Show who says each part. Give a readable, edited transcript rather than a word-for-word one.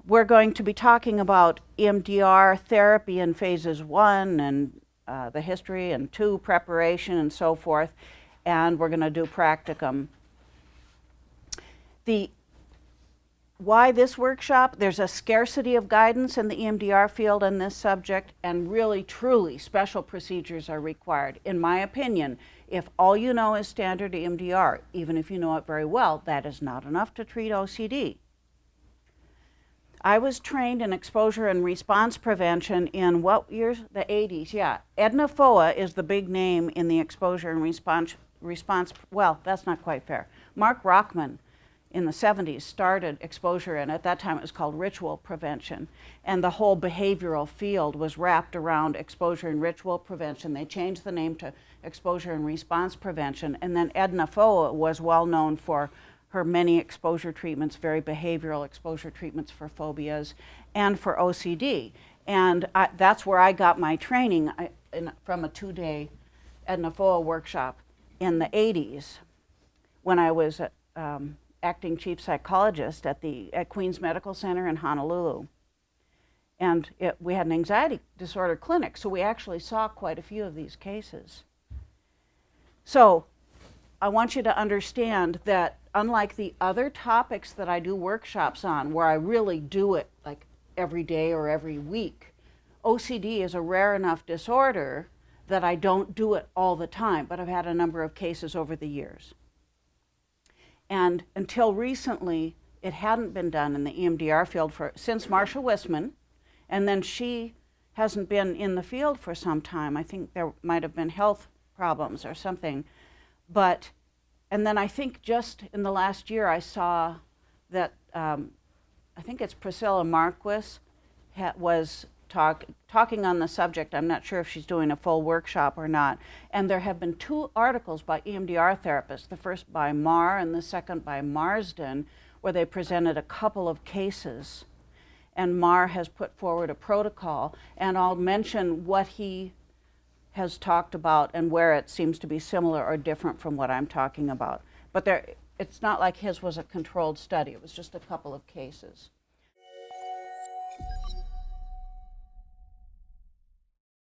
Speaker 1: We're going to be talking about EMDR therapy in phases 1 and the history, and 2 preparation and so forth, and we're going to do practicum. Why this workshop? There's a scarcity of guidance in the EMDR field on this subject, and really, truly, special procedures are required. In my opinion, if all you know is standard EMDR, even if you know it very well, that is not enough to treat OCD. I was trained in exposure and response prevention in what years? The 80s, yeah. Edna Foa is the big name in the exposure and response, well, that's not quite fair. Mark Rockman in the 70s started exposure, and at that time it was called ritual prevention. And the whole behavioral field was wrapped around exposure and ritual prevention. They changed the name to exposure and response prevention. And then Edna Foa was well known for her many exposure treatments, very behavioral exposure treatments for phobias and for OCD. And that's where I got my training from a 2-day Edna Foa workshop in the 80s when I was acting chief psychologist at Queens Medical Center in Honolulu. And we had an anxiety disorder clinic, so we actually saw quite a few of these cases. So I want you to understand that unlike the other topics that I do workshops on, where I really do it like every day or every week, OCD is a rare enough disorder that I don't do it all the time, but I've had a number of cases over the years. And until recently, it hadn't been done in the EMDR field since Marsha Wisman, and then she hasn't been in the field for some time. I think there might have been health problems or something. And then I think just in the last year I saw that, I think it's Priscilla Marquis was talking on the subject. I'm not sure if she's doing a full workshop or not. And there have been 2 articles by EMDR therapists, the first by Marr and the second by Marsden, where they presented a couple of cases. And Marr has put forward a protocol, and I'll mention what he has talked about and where it seems to be similar or different from what I'm talking about. But it's not like his was a controlled study. It was just a couple of cases.